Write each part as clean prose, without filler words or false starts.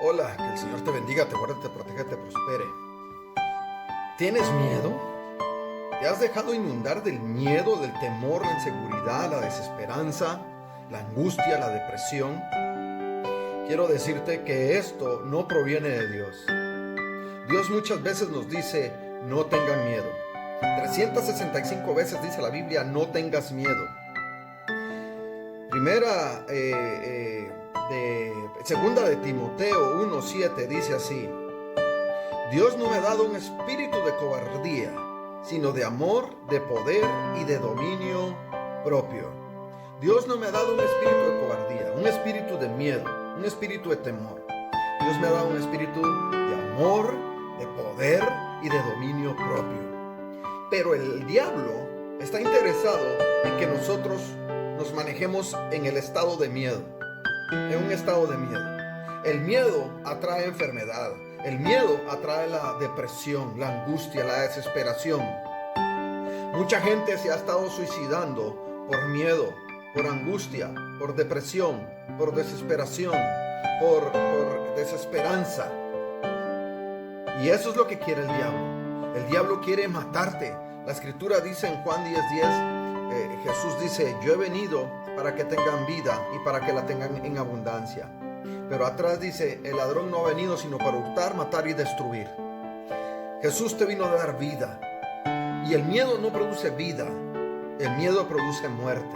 Hola, que el Señor te bendiga, te guarde, te proteja, te prospere. ¿Tienes miedo? ¿Te has dejado inundar del miedo, del temor, la inseguridad, la desesperanza, la angustia, la depresión? Quiero decirte que esto no proviene de Dios. Dios muchas veces nos dice, no tengan miedo. 365 veces dice la Biblia, no tengas miedo. Segunda de Timoteo 1:7 dice así: Dios no me ha dado un espíritu de cobardía, sino de amor, de poder y de dominio propio. Dios no me ha dado un espíritu de cobardía, un espíritu de miedo, un espíritu de temor. Dios me ha dado un espíritu de amor, de poder y de dominio propio. Pero el diablo está interesado en que nosotros nos manejemos en el estado de miedo, en un estado de miedo. El miedo atrae enfermedad, el miedo atrae la depresión, la angustia, la desesperación. Mucha gente se ha estado suicidando por miedo, por angustia, por depresión, por desesperación, por desesperanza. Y eso es lo que quiere el diablo. El diablo quiere matarte. La escritura dice en Juan 10:10, Jesús dice, yo he venido para que tengan vida y para que la tengan en abundancia. Pero atrás dice, el ladrón no ha venido sino para hurtar, matar y destruir. Jesús te vino a dar vida. Y el miedo no produce vida, el miedo produce muerte.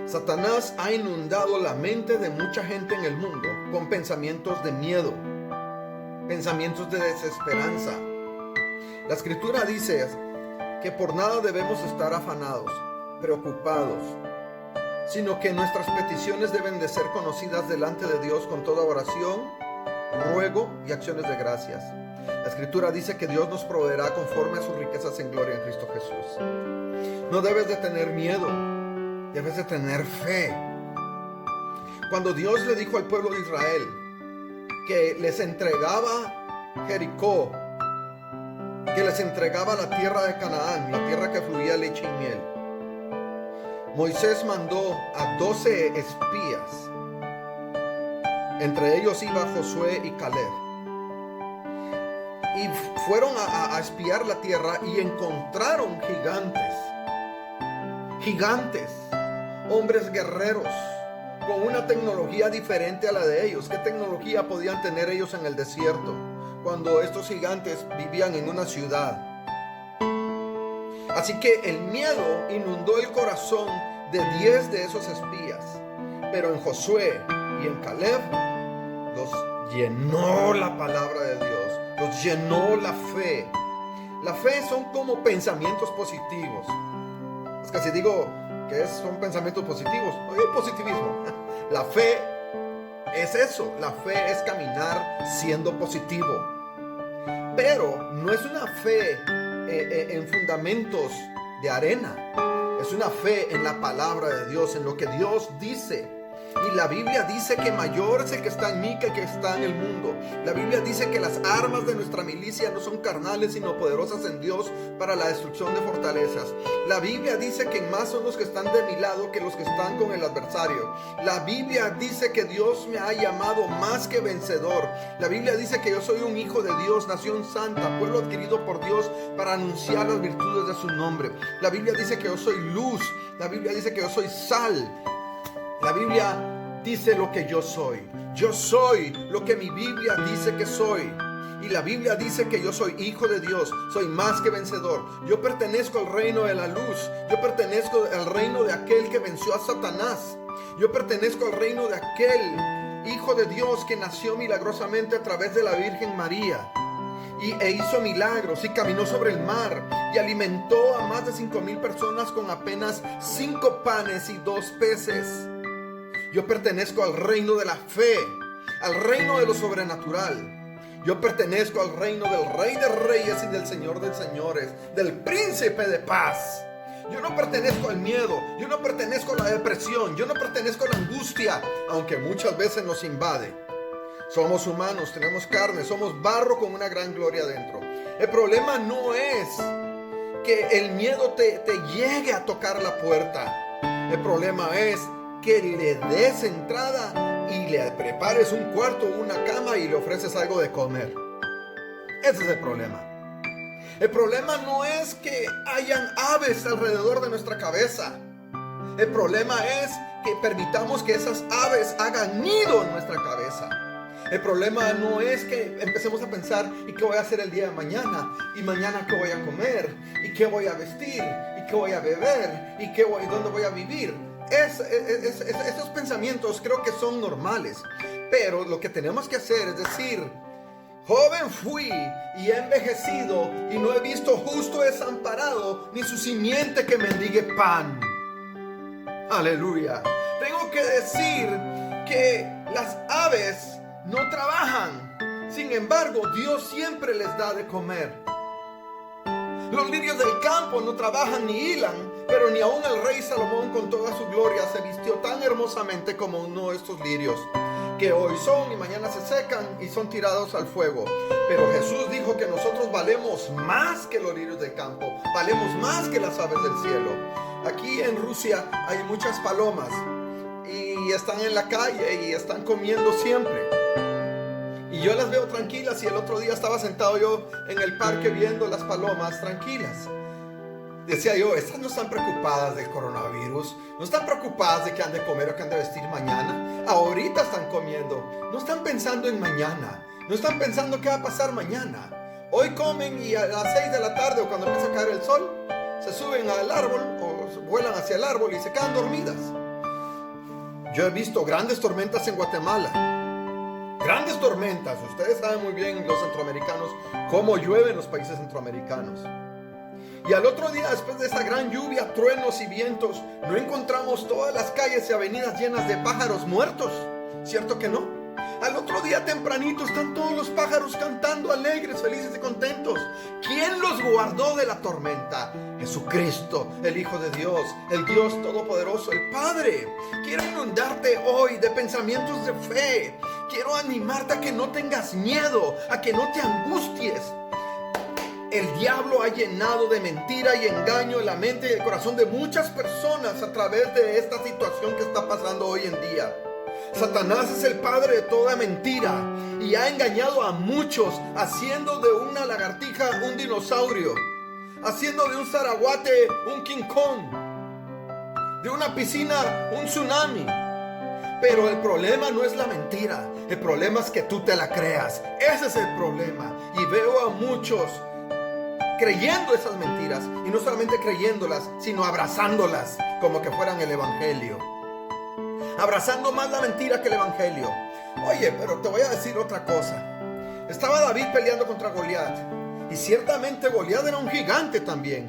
Satanás ha inundado la mente de mucha gente en el mundo con pensamientos de miedo, pensamientos de desesperanza. La escritura dice que por nada debemos estar afanados, preocupados, sino que nuestras peticiones deben de ser conocidas delante de Dios con toda oración, ruego y acciones de gracias. La escritura dice que Dios nos proveerá conforme a sus riquezas en gloria en Cristo Jesús. No debes de tener miedo, debes de tener fe. Cuando Dios le dijo al pueblo de Israel que les entregaba Jericó, que les entregaba la tierra de Canaán, la tierra que fluía leche y miel, Moisés mandó a 12 espías. Entre ellos iba Josué y Caleb. Y fueron a espiar la tierra y encontraron gigantes, hombres guerreros, con una tecnología diferente a la de ellos. ¿Qué tecnología podían tener ellos en el desierto cuando estos gigantes vivían en una ciudad? Así que el miedo inundó el corazón de 10 de esos espías. Pero en Josué y en Caleb los llenó la palabra de Dios, los llenó la fe. La fe son como pensamientos positivos. Es que si digo que son pensamientos positivos, no hay positivismo. La fe es eso, la fe es caminar siendo positivo. Pero no es una fe en fundamentos de arena. Es una fe en la palabra de Dios, en lo que Dios dice. Y la Biblia dice que mayor es el que está en mí que el que está en el mundo. La Biblia dice que las armas de nuestra milicia no son carnales sino poderosas en Dios para la destrucción de fortalezas. La Biblia dice que más son los que están de mi lado que los que están con el adversario. La Biblia dice que Dios me ha llamado más que vencedor. La Biblia dice que yo soy un hijo de Dios, nación santa, pueblo adquirido por Dios para anunciar las virtudes de su nombre. La Biblia dice que yo soy luz. La Biblia dice que yo soy sal. La Biblia dice lo que yo soy. Yo soy lo que mi Biblia dice que soy. Y la Biblia dice que yo soy hijo de Dios. Soy más que vencedor. Yo pertenezco al reino de la luz. Yo pertenezco al reino de aquel que venció a Satanás. Yo pertenezco al reino de aquel hijo de Dios que nació milagrosamente a través de la Virgen María. E hizo milagros y caminó sobre el mar y alimentó a más de 5,000 personas con apenas 5 panes y 2 peces. Yo pertenezco al reino de la fe, al reino de lo sobrenatural. Yo pertenezco al reino del Rey de Reyes y del Señor de Señores, del Príncipe de Paz. Yo no pertenezco al miedo, yo no pertenezco a la depresión, yo no pertenezco a la angustia, aunque muchas veces nos invade. Somos humanos, tenemos carne, somos barro con una gran gloria dentro. El problema no es que el miedo te llegue a tocar la puerta. El problema es que le des entrada y le prepares un cuarto, una cama y le ofreces algo de comer. Ese es el problema. El problema no es que hayan aves alrededor de nuestra cabeza. El problema es que permitamos que esas aves hagan nido en nuestra cabeza. El problema no es que empecemos a pensar, ¿y qué voy a hacer el día de mañana? ¿Y mañana qué voy a comer? ¿Y qué voy a vestir? ¿Y qué voy a beber? ¿Y dónde voy a vivir? Esos pensamientos creo que son normales. Pero lo que tenemos que hacer es decir: joven fui y he envejecido, y no he visto justo desamparado, ni su simiente que mendigue pan. Aleluya. Tengo que decir que las aves no trabajan, sin embargo Dios siempre les da de comer. Los lirios del campo no trabajan ni hilan, pero ni aun el rey Salomón con toda su gloria se vistió tan hermosamente como uno de estos lirios, que hoy son y mañana se secan y son tirados al fuego. Pero Jesús dijo que nosotros valemos más que los lirios del campo, valemos más que las aves del cielo. Aquí en Rusia hay muchas palomas y están en la calle y están comiendo siempre. Y yo las veo tranquilas, y el otro día estaba sentado yo en el parque viendo las palomas tranquilas. Decía yo, estas no están preocupadas del coronavirus, no están preocupadas de que han de comer o que han de vestir mañana. Ahorita están comiendo, no están pensando en mañana, no están pensando qué va a pasar mañana. Hoy comen y a las 6 de la tarde o cuando empieza a caer el sol, se suben al árbol o vuelan hacia el árbol y se quedan dormidas. Yo he visto grandes tormentas en Guatemala. Grandes tormentas. Ustedes saben muy bien, los centroamericanos, cómo llueve en los países centroamericanos. Y al otro día, después de esa gran lluvia, truenos y vientos, ¿no encontramos todas las calles y avenidas llenas de pájaros muertos? ¿Cierto que no? Al otro día tempranito están todos los pájaros cantando alegres, felices y contentos. ¿Quién los guardó de la tormenta? Jesucristo, el Hijo de Dios, el Dios Todopoderoso, el Padre. Quiero inundarte hoy de pensamientos de fe. Quiero animarte a que no tengas miedo, a que no te angusties. El diablo ha llenado de mentira y engaño la mente y el corazón de muchas personas a través de esta situación que está pasando hoy en día. Satanás es el padre de toda mentira y ha engañado a muchos, haciendo de una lagartija un dinosaurio, haciendo de un zaraguate un King Kong, de una piscina un tsunami. Pero el problema no es la mentira, el problema es que tú te la creas. Ese es el problema. Y veo a muchos creyendo esas mentiras, y no solamente creyéndolas, sino abrazándolas como que fueran el evangelio. Abrazando más la mentira que el evangelio. Oye, pero te voy a decir otra cosa. Estaba David peleando contra Goliat, y ciertamente Goliat era un gigante también.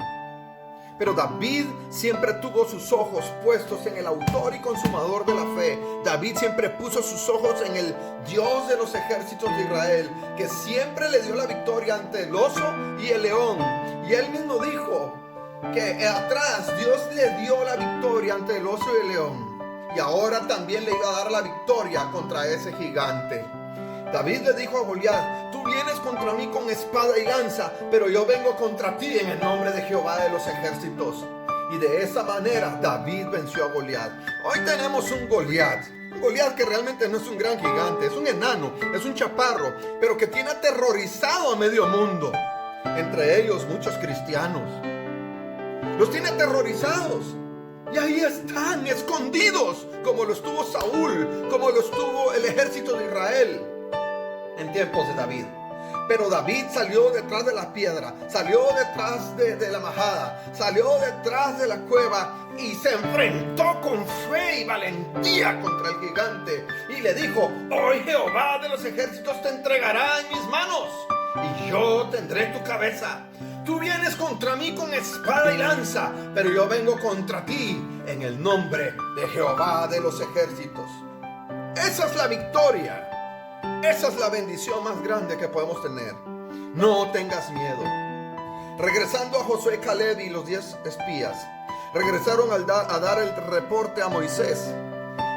Pero David siempre tuvo sus ojos puestos en el autor y consumador de la fe. David siempre puso sus ojos en el Dios de los ejércitos de Israel, que siempre le dio la victoria ante el oso y el león. Y él mismo dijo que atrás Dios le dio la victoria ante el oso y el león. Y ahora también le iba a dar la victoria contra ese gigante. David le dijo a Goliat: tú vienes contra mí con espada y lanza, pero yo vengo contra ti en el nombre de Jehová de los ejércitos. Y de esa manera David venció a Goliat. Hoy tenemos un Goliat que realmente no es un gran gigante, es un enano, es un chaparro, pero que tiene aterrorizado a medio mundo, entre ellos muchos cristianos. Los tiene aterrorizados. Y ahí están, escondidos, como lo estuvo Saúl, como lo estuvo el ejército de Israel en tiempos de David. Pero David salió detrás de la piedra, salió detrás de la majada, salió detrás de la cueva y se enfrentó con fe y valentía contra el gigante. Y le dijo: hoy Jehová de los ejércitos te entregará en mis manos y yo tendré tu cabeza. Tú vienes contra mí con espada y lanza, pero yo vengo contra ti en el nombre de Jehová de los ejércitos. Esa es la victoria. Esa es la bendición más grande que podemos tener. No tengas miedo. Regresando a Josué, Caleb y los 10 espías, regresaron a dar el reporte a Moisés.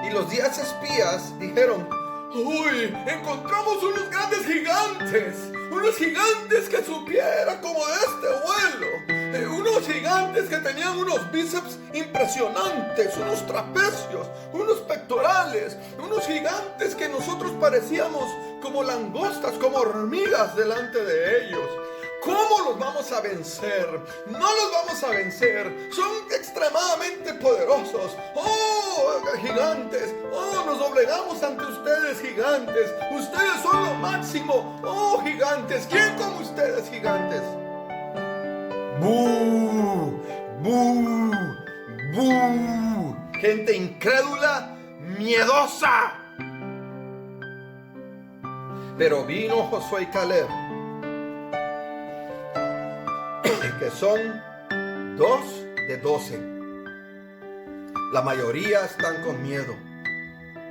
Y los 10 espías dijeron: uy, encontramos unos grandes gigantes, unos gigantes que supieran como de este vuelo. unos gigantes que tenían unos bíceps impresionantes, unos trapecios, unos pectorales, unos gigantes que nosotros parecíamos como langostas, como hormigas delante de ellos. ¿Cómo los vamos a vencer? No los vamos a vencer. Son extremadamente poderosos. ¡Oh, gigantes! ¡Oh, nos doblegamos ante ustedes, gigantes! ¡Ustedes son lo máximo! ¡Oh, gigantes! ¿Quién como ustedes, gigantes? ¡Bú! ¡Bú! ¡Bú! Gente incrédula, miedosa. Pero vino Josué y Caleb, que son 2 de 12. La mayoría están con miedo,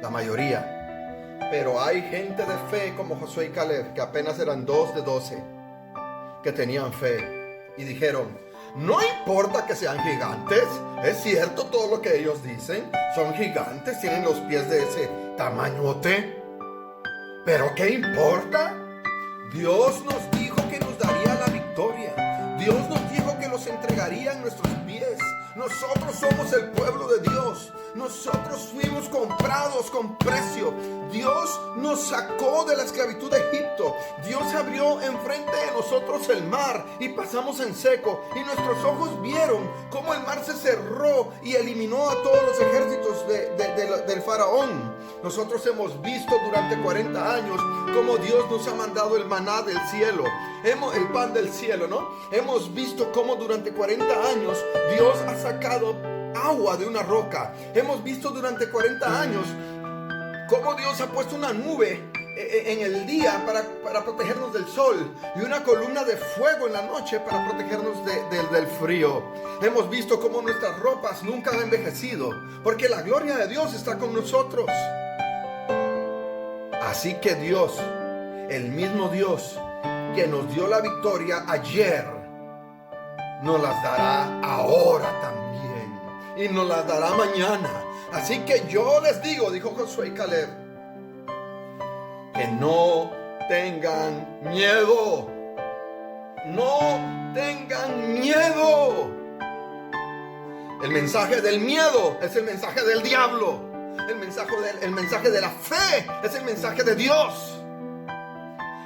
la mayoría. Pero hay gente de fe como Josué y Caleb, que apenas eran 2 de 12, que tenían fe y dijeron: no importa que sean gigantes, es cierto todo lo que ellos dicen, son gigantes, tienen los pies de ese tamañote, pero ¿qué importa? Dios nos dijo que nos daría la victoria. Dios nos dijo que los entregaría en nuestros pies. Nosotros somos el pueblo de Dios. Nosotros fuimos comprados con precio. Dios nos sacó de la esclavitud de Egipto. Dios abrió enfrente de nosotros el mar y pasamos en seco. Y nuestros ojos vieron cómo el mar se cerró y eliminó a todos los ejércitos del faraón. Nosotros hemos visto durante 40 años cómo Dios nos ha mandado el maná del cielo, el pan del cielo, ¿no? Hemos visto cómo durante 40 años Dios ha sacado agua de una roca. Hemos visto durante 40 años cómo Dios ha puesto una nube en el día para protegernos del sol y una columna de fuego en la noche para protegernos del frío. Hemos visto cómo nuestras ropas nunca han envejecido porque la gloria de Dios está con nosotros. Así que Dios, el mismo Dios que nos dio la victoria ayer, nos las dará ahora también y nos las dará mañana. Así que yo les digo, dijo Josué y Caleb, que no tengan miedo. No tengan miedo. El mensaje del miedo es el mensaje del diablo. El mensaje de la fe es el mensaje de Dios.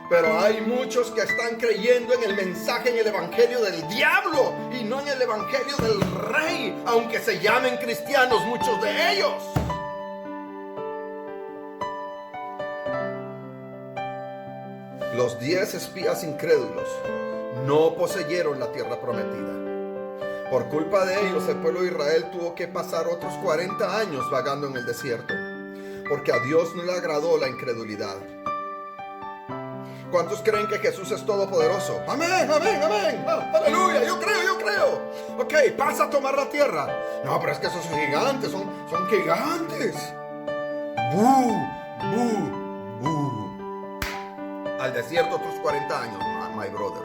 Pero hay muchos que están creyendo en el mensaje, en el evangelio del diablo y no en el evangelio del rey, aunque se llamen cristianos muchos de ellos. Los 10 espías incrédulos no poseyeron la tierra prometida. Por culpa de ellos, el pueblo de Israel tuvo que pasar otros 40 años vagando en el desierto, porque a Dios no le agradó la incredulidad. ¿Cuántos creen que Jesús es todopoderoso? Amén, amén, amén. Aleluya, yo creo. Ok, pasa a tomar la tierra. No, pero es que esos son gigantes, son gigantes. Al desierto otros 40 años, my brother.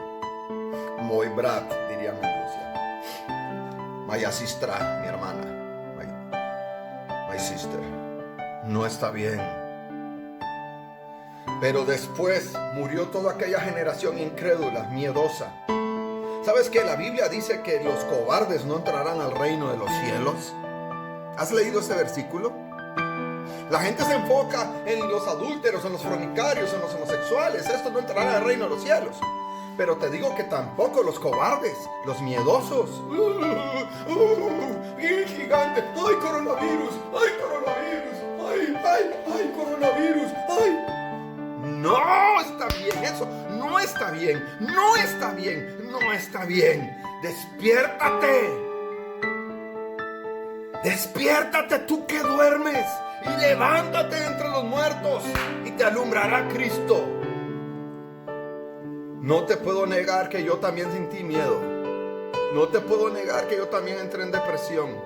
Muy brat, dirían en Rusia. My sistra, mi hermana. My sister. No está bien. Pero después murió toda aquella generación incrédula, miedosa. ¿Sabes qué? La Biblia dice que los cobardes no entrarán al reino de los cielos. ¿Has leído ese versículo? La gente se enfoca en los adúlteros, en los fornicarios, en los homosexuales. Esto no entrará al reino de los cielos. Pero te digo que tampoco los cobardes, los miedosos. Gigante. ¡Ay, coronavirus! ¡Ay, coronavirus! ¡Ay, coronavirus! ¡Ay! No está bien eso. No está bien. No está bien. No está bien. Despiértate. Despiértate tú que duermes. Y levántate entre los muertos y te alumbrará Cristo. No te puedo negar que yo también sentí miedo. No te puedo negar que yo también entré en depresión.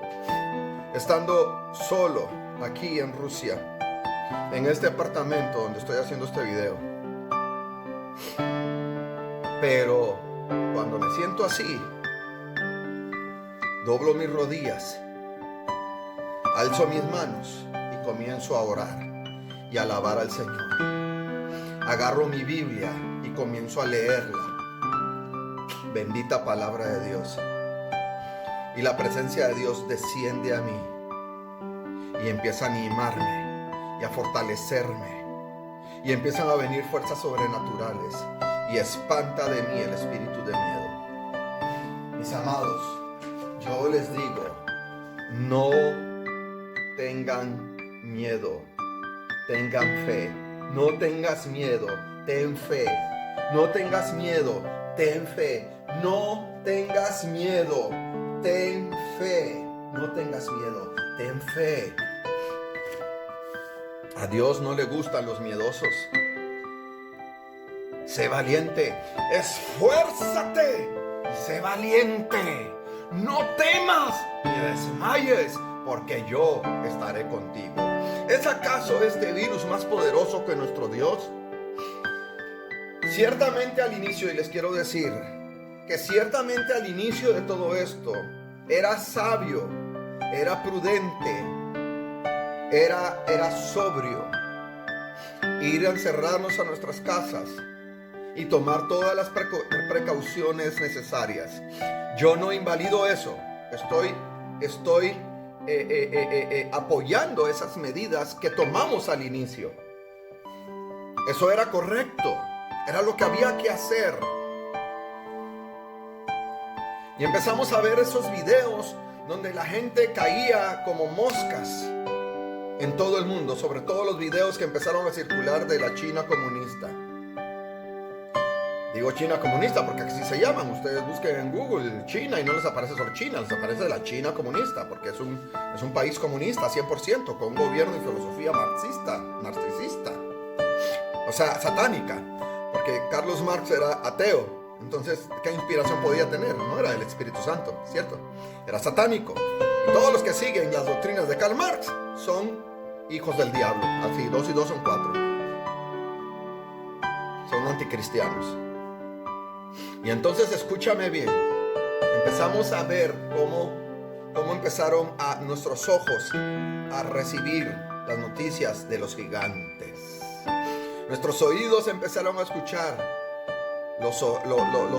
Estando solo aquí en Rusia, en este apartamento donde estoy haciendo este video. Pero cuando me siento así, doblo mis rodillas, alzo mis manos y comienzo a orar y a alabar al Señor. Agarro mi Biblia y comienzo a leerla. Bendita palabra de Dios. y la presencia de Dios desciende a mí y empieza a animarme y a fortalecerme y empiezan a venir fuerzas sobrenaturales y espanta de mí el espíritu de miedo. Mis amados, yo les digo, no tengan miedo, tengan fe. No tengas miedo, ten fe. No tengas miedo, ten fe. No tengas miedo, ten fe. No tengas miedo, ten fe. A Dios no le gustan los miedosos. Sé valiente, esfuérzate y sé valiente. No temas ni desmayes, porque yo estaré contigo. ¿Es acaso este virus más poderoso que nuestro Dios? Ciertamente al inicio, y les quiero decir que ciertamente al inicio de todo esto, era sabio, era prudente, era sobrio ir a encerrarnos a nuestras casas y tomar todas las precauciones necesarias. Yo no invalido eso, estoy apoyando esas medidas que tomamos al inicio. Eso era correcto, era lo que había que hacer. Y empezamos a ver esos videos donde la gente caía como moscas en todo el mundo, sobre todo los videos que empezaron a circular de la China comunista. Digo China comunista porque así se llaman. Ustedes busquen en Google China y no les aparece solo China, les aparece la China comunista, porque es un país comunista 100%, con un gobierno y filosofía marxista, narcisista, o sea, satánica, porque Carlos Marx era ateo. Entonces, ¿qué inspiración podía tener? No era el Espíritu Santo, ¿cierto? Era satánico. Y todos los que siguen las doctrinas de Karl Marx son hijos del diablo. Así, 2 y 2 son 4. Son anticristianos. Y entonces, escúchame bien. Empezamos a ver cómo empezaron a nuestros ojos a recibir las noticias de los gigantes. Nuestros oídos empezaron a escuchar los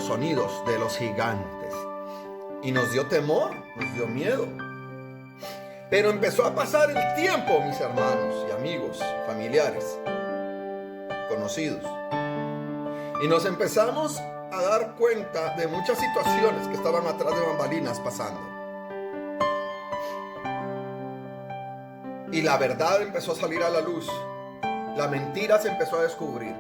sonidos de los gigantes. Y nos dio temor, nos dio miedo. Pero empezó a pasar el tiempo, mis hermanos y amigos, familiares, conocidos. Y nos empezamos a dar cuenta de muchas situaciones que estaban atrás de bambalinas pasando. Y la verdad empezó a salir a la luz. La mentira se empezó a descubrir.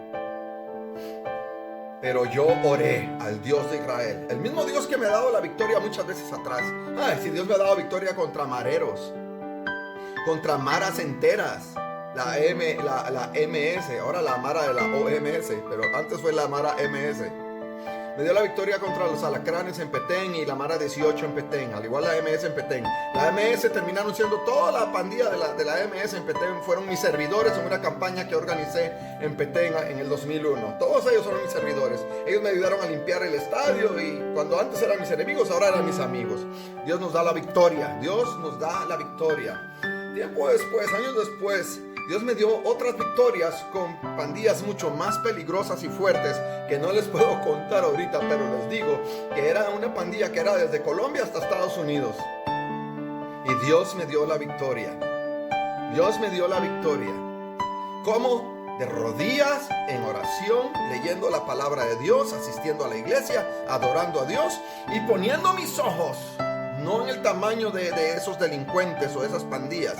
Pero yo oré al Dios de Israel, el mismo Dios que me ha dado la victoria muchas veces atrás. Ay, si Dios me ha dado victoria contra mareros, contra maras enteras, la MS, ahora la mara de la OMS, pero antes fue la mara MS. Me dio la victoria contra los alacranes en Petén y la mara 18 en Petén, al igual la MS en Petén. La MS terminaron siendo toda la pandilla de la MS en Petén, fueron mis servidores en una campaña que organicé en Petén en el 2001. Todos ellos fueron mis servidores. Ellos me ayudaron a limpiar el estadio y cuando antes eran mis enemigos, ahora eran mis amigos. Dios nos da la victoria, Dios nos da la victoria. Tiempo después, años después, Dios me dio otras victorias con pandillas mucho más peligrosas y fuertes que no les puedo contar ahorita, pero les digo que era una pandilla que era desde Colombia hasta Estados Unidos. Y Dios me dio la victoria. Dios me dio la victoria. ¿Cómo? De rodillas, en oración, leyendo la palabra de Dios, asistiendo a la iglesia, adorando a Dios y poniendo mis ojos, no en el tamaño de esos delincuentes o esas pandillas,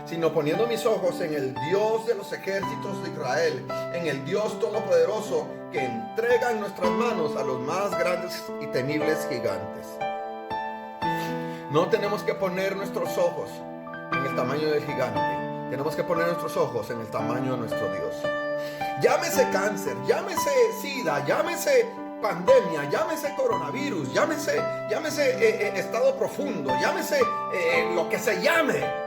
sino poniendo mis ojos en el Dios de los ejércitos de Israel, en el Dios todopoderoso que entrega en nuestras manos a los más grandes y temibles gigantes. No tenemos que poner nuestros ojos en el tamaño del gigante, tenemos que poner nuestros ojos en el tamaño de nuestro Dios. Llámese cáncer, llámese SIDA, llámese pandemia, llámese coronavirus, llámese estado profundo, llámese lo que se llame.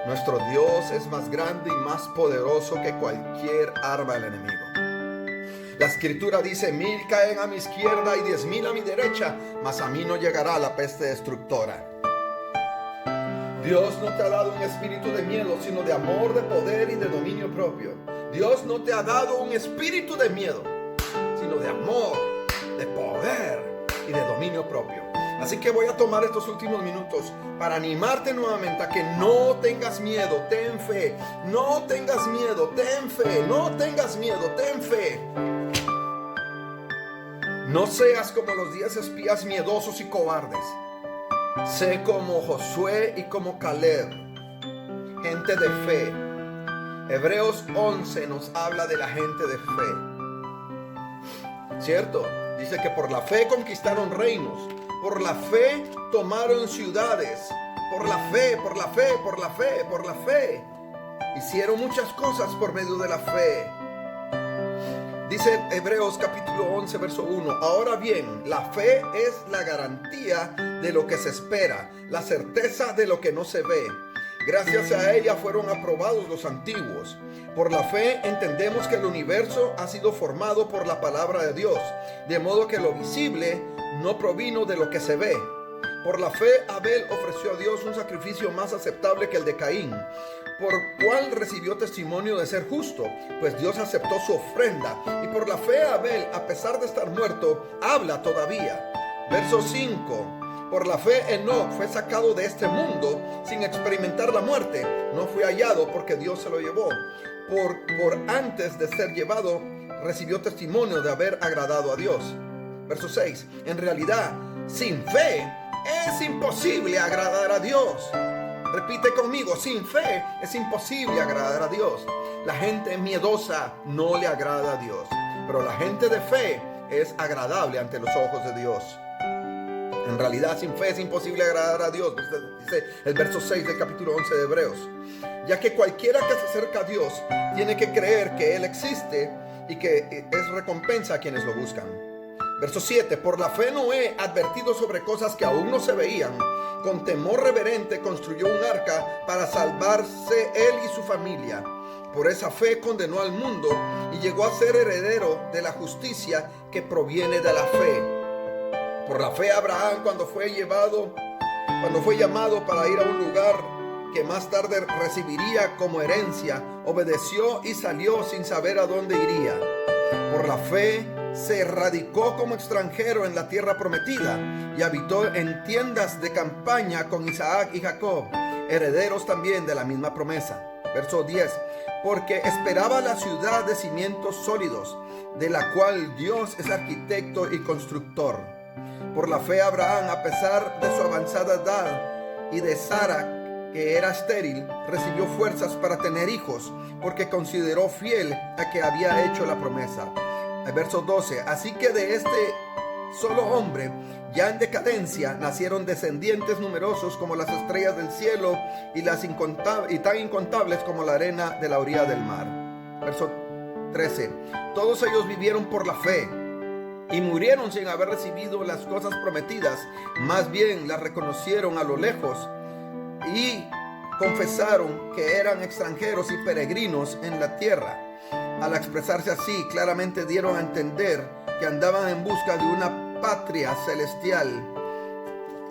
Nuestro Dios es más grande y más poderoso que cualquier arma del enemigo. La escritura dice: 1000 caen a mi izquierda y 10,000 a mi derecha, mas a mí no llegará la peste destructora. Dios no te ha dado un espíritu de miedo, sino de amor, de poder y de dominio propio. Dios no te ha dado un espíritu de miedo, sino de amor, de poder y de dominio propio. Así que voy a tomar estos últimos minutos para animarte nuevamente a que no tengas miedo, ten fe. No tengas miedo, ten fe. No tengas miedo, ten fe. No seas como los 10 espías miedosos y cobardes. Sé como Josué y como Caleb, gente de fe. Hebreos 11 nos habla de la gente de fe. ¿Cierto? Dice que por la fe conquistaron reinos. Por la fe tomaron ciudades. Por la fe, por la fe, por la fe, por la fe. Hicieron muchas cosas por medio de la fe. Dice Hebreos capítulo 11 verso 1. Ahora bien, la fe es la garantía de lo que se espera, la certeza de lo que no se ve. Gracias a ella fueron aprobados los antiguos. Por la fe entendemos que el universo ha sido formado por la palabra de Dios, de modo que lo visible no provino de lo que se ve. Por la fe Abel ofreció a Dios un sacrificio más aceptable que el de Caín, por cual recibió testimonio de ser justo, pues Dios aceptó su ofrenda. Y por la fe Abel, a pesar de estar muerto, habla todavía. Verso 5. Por la fe Enoc fue sacado de este mundo sin experimentar la muerte. No fue hallado porque Dios se lo llevó. Por antes de ser llevado, recibió testimonio de haber agradado a Dios. Verso 6. En realidad, sin fe es imposible agradar a Dios. Repite conmigo, sin fe es imposible agradar a Dios. La gente miedosa no le agrada a Dios, pero la gente de fe es agradable ante los ojos de Dios. En realidad, sin fe es imposible agradar a Dios, dice el verso 6 del capítulo 11 de Hebreos. Ya que cualquiera que se acerca a Dios tiene que creer que Él existe y que es recompensa a quienes lo buscan. Verso 7. Por la fe Noé, advertido sobre cosas que aún no se veían, con temor reverente construyó un arca para salvarse él y su familia. Por esa fe condenó al mundo y llegó a ser heredero de la justicia que proviene de la fe. Por la fe Abraham, cuando fue llamado para ir a un lugar que más tarde recibiría como herencia, obedeció y salió sin saber a dónde iría. Por la fe se radicó como extranjero en la tierra prometida y habitó en tiendas de campaña con Isaac y Jacob, herederos también de la misma promesa. Verso 10. Porque esperaba la ciudad de cimientos sólidos, de la cual Dios es arquitecto y constructor. Por la fe Abraham, a pesar de su avanzada edad y de Sara, que era estéril, recibió fuerzas para tener hijos, porque consideró fiel a que había hecho la promesa. El verso 12. Así que de este solo hombre, ya en decadencia, nacieron descendientes numerosos como las estrellas del cielo y tan incontables como la arena de la orilla del mar. Verso 13. Todos ellos vivieron por la fe y murieron sin haber recibido las cosas prometidas, más bien las reconocieron a lo lejos y confesaron que eran extranjeros y peregrinos en la tierra. Al expresarse así, claramente dieron a entender que andaban en busca de una patria celestial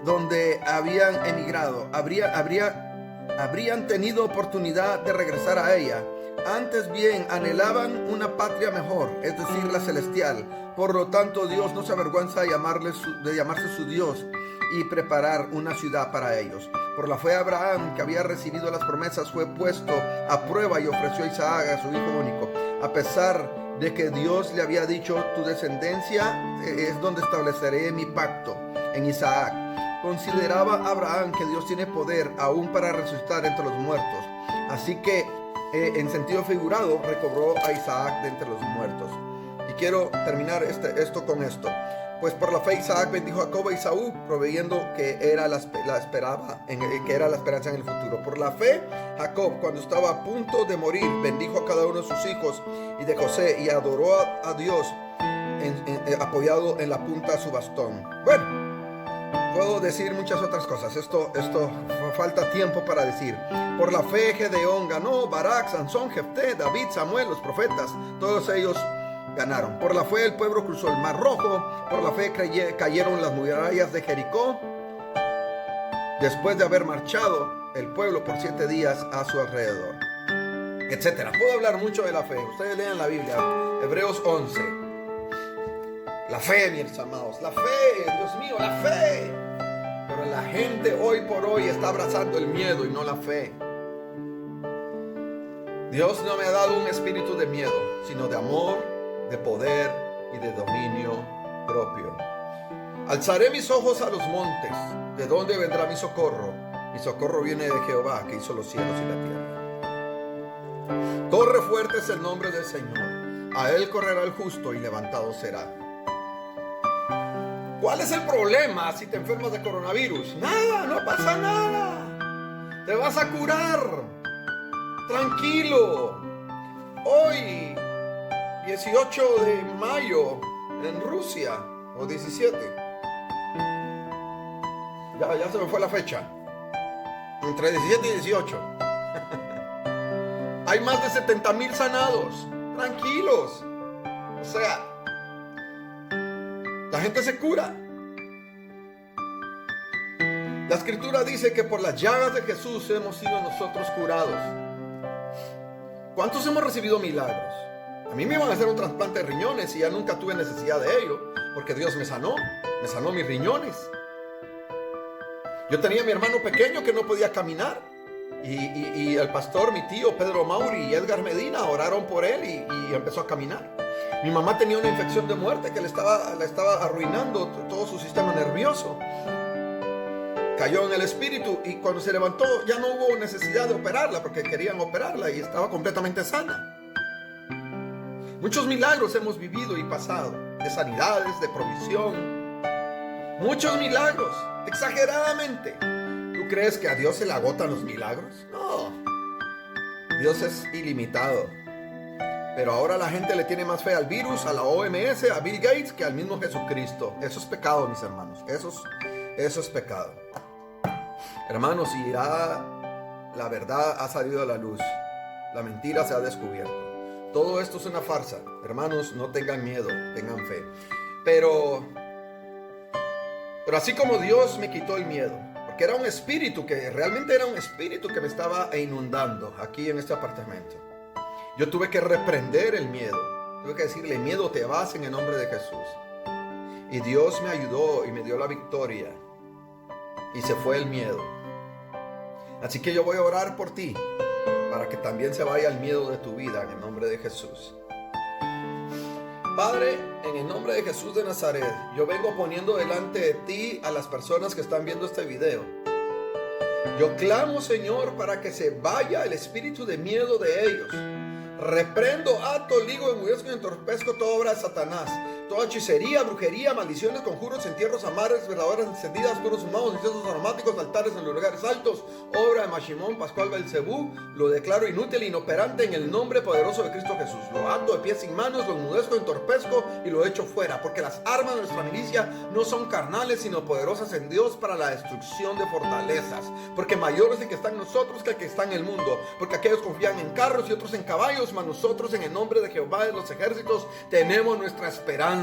donde habían emigrado. Habrían tenido oportunidad de regresar a ella. Antes bien, anhelaban una patria mejor, es decir, la celestial. Por lo tanto, Dios no se avergüenza de llamarse su Dios y preparar una ciudad para ellos. Por la fe Abraham, que había recibido las promesas, fue puesto a prueba y ofreció a Isaac, a su hijo único. A pesar de que Dios le había dicho, tu descendencia es donde estableceré mi pacto, en Isaac. Consideraba Abraham que Dios tiene poder aún para resucitar entre los muertos. Así que, en sentido figurado, recobró a Isaac de entre los muertos. Y quiero terminar esto con esto. Pues por la fe Isaac bendijo a Jacob y Esaú, proveyendo que era la esperanza en el futuro. Por la fe Jacob, cuando estaba a punto de morir, bendijo a cada uno de sus hijos y de José, y adoró a Dios apoyado en la punta de su bastón. Bueno, puedo decir muchas otras cosas. Esto falta tiempo para decir. Por la fe Gedeón ganó, Barak, Sansón, Jefté, David, Samuel, los profetas, todos ellos ganaron. Por la fe el pueblo cruzó el Mar Rojo. Por la fe cayeron las murallas de Jericó, después de haber marchado el pueblo por 7 días a su alrededor, etcétera. Puedo hablar mucho de la fe. Ustedes lean la Biblia, Hebreos 11. La fe, mis amados, la fe, Dios mío, la fe. la gente hoy por hoy está abrazando el miedo y no la fe. Dios no me ha dado un espíritu de miedo, sino de amor, de poder y de dominio propio. Alzaré mis ojos a los montes. ¿De dónde vendrá mi socorro? Mi socorro viene de Jehová, que hizo los cielos y la tierra. Corre fuerte es el nombre del Señor. A él correrá el justo y levantado será. ¿Cuál es el problema si te enfermas de coronavirus? Nada, no pasa nada. Te vas a curar. Tranquilo. Hoy, 18 de mayo, en Rusia, o 17. Ya se me fue la fecha. Entre 17 y 18. Hay más de 70,000 sanados. Tranquilos. O sea, la gente se cura. La escritura dice que por las llagas de Jesús hemos sido nosotros curados. ¿Cuántos hemos recibido milagros? A mí me iban a hacer un trasplante de riñones y ya nunca tuve necesidad de ello, porque Dios me sanó mis riñones. Yo tenía a mi hermano pequeño que no podía caminar y el pastor, mi tío Pedro Mauri y Edgar Medina oraron por él y empezó a caminar. Mi mamá tenía una infección de muerte que le estaba arruinando todo su sistema nervioso. Cayó en el espíritu y cuando se levantó ya no hubo necesidad de operarla porque querían operarla y estaba completamente sana. Muchos milagros hemos vivido y pasado, de sanidades, de provisión. Muchos milagros, exageradamente. ¿Tú crees que a Dios se le agotan los milagros? No. Dios es ilimitado. Pero ahora la gente le tiene más fe al virus, a la OMS, a Bill Gates, que al mismo Jesucristo. Eso es pecado, mis hermanos. Eso es pecado. Hermanos, y ya la verdad ha salido a la luz. La mentira se ha descubierto. Todo esto es una farsa. Hermanos, no tengan miedo, tengan fe. Pero así como Dios me quitó el miedo, porque era un espíritu que realmente era un espíritu que me estaba inundando aquí en este apartamento. Yo tuve que reprender el miedo. Tuve que decirle, miedo, te vas en el nombre de Jesús. Y Dios me ayudó y me dio la victoria. Y se fue el miedo. Así que yo voy a orar por ti, para que también se vaya el miedo de tu vida en el nombre de Jesús. Padre, en el nombre de Jesús de Nazaret, yo vengo poniendo delante de ti a las personas que están viendo este video. Yo clamo, Señor, para que se vaya el espíritu de miedo de ellos. Reprendo, ato, ligo, enmudezco y entorpezco toda obra de Satanás. Toda hechicería, brujería, maldiciones, conjuros, entierros, amarres, verdaderas encendidas, puros humanos, inciensos aromáticos, altares en los lugares altos, obra de Mashimón, Pascual Belcebú, lo declaro inútil e inoperante en el nombre poderoso de Cristo Jesús. Lo ato de pies sin manos, lo enmudezco, entorpezco y lo echo fuera, porque las armas de nuestra milicia no son carnales, sino poderosas en Dios para la destrucción de fortalezas. Porque mayor es el que está en nosotros que el que está en el mundo. Porque aquellos confían en carros y otros en caballos, mas nosotros en el nombre de Jehová de los ejércitos tenemos nuestra esperanza.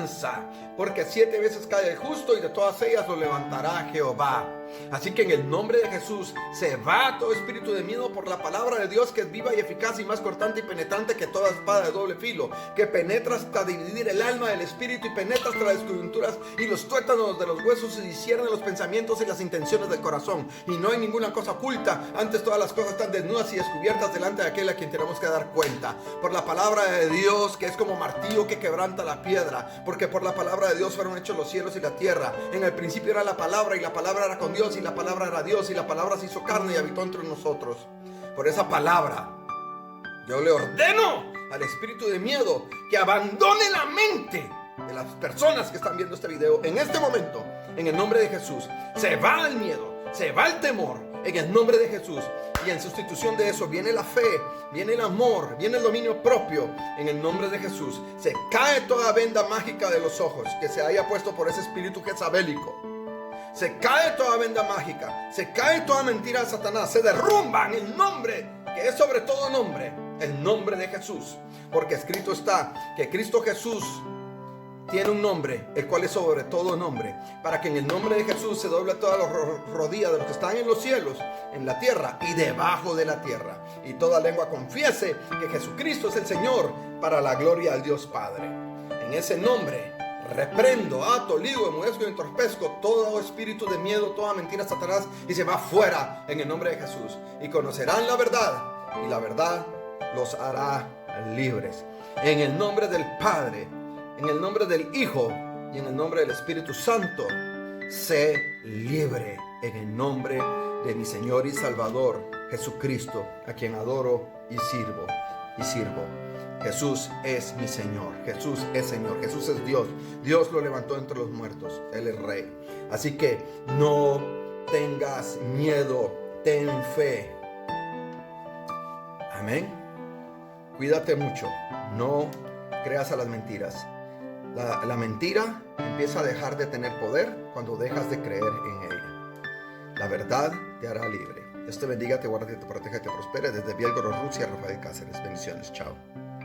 Porque 7 veces cae el justo y de todas ellas lo levantará Jehová. Así que en el nombre de Jesús se va todo espíritu de miedo por la palabra de Dios, que es viva y eficaz y más cortante y penetrante que toda espada de doble filo, que penetra hasta dividir el alma del espíritu y penetra hasta las coyunturas y los tuétanos de los huesos y discierne los pensamientos y las intenciones del corazón. Y no hay ninguna cosa oculta, antes todas las cosas están desnudas y descubiertas delante de aquel a quien tenemos que dar cuenta. Por la palabra de Dios, que es como martillo que quebranta la piedra, porque por la palabra de Dios fueron hechos los cielos y la tierra. En el principio era la palabra y la palabra era con Dios y la palabra era Dios y la palabra se hizo carne y habitó entre nosotros. Por esa palabra yo le ordeno al espíritu de miedo que abandone la mente de las personas que están viendo este video en este momento. En el nombre de Jesús se va el miedo, se va el temor, en el nombre de Jesús. Y en sustitución de eso viene la fe, viene el amor, viene el dominio propio. En el nombre de Jesús se cae toda venda mágica de los ojos que se haya puesto por ese espíritu jezabélico. Se cae toda venda mágica, se cae toda mentira de Satanás, se derrumba en el nombre que es sobre todo nombre, el nombre de Jesús. Porque escrito está que Cristo Jesús tiene un nombre, el cual es sobre todo nombre, para que en el nombre de Jesús se doble toda la rodilla de los que están en los cielos, en la tierra y debajo de la tierra, y toda lengua confiese que Jesucristo es el Señor, para la gloria al Dios Padre. En ese nombre reprendo, ato, ligo, enmudezco y entorpezco todo espíritu de miedo, toda mentira, Satanás, y se va fuera en el nombre de Jesús. Y conocerán la verdad, y la verdad los hará libres. En el nombre del Padre, en el nombre del Hijo y en el nombre del Espíritu Santo, sé libre en el nombre de mi Señor y Salvador Jesucristo, a quien adoro y sirvo. Jesús es mi Señor, Jesús es Señor, Jesús es Dios. Dios lo levantó entre los muertos, Él es Rey. Así que no tengas miedo, ten fe. Amén. Cuídate mucho, no creas a las mentiras. La mentira empieza a dejar de tener poder cuando dejas de creer en ella. La verdad te hará libre. Dios te bendiga, te guarde, te proteja y te prospere. Desde Bielgorod, Rusia, Rafael Cáceres. Bendiciones. Chao.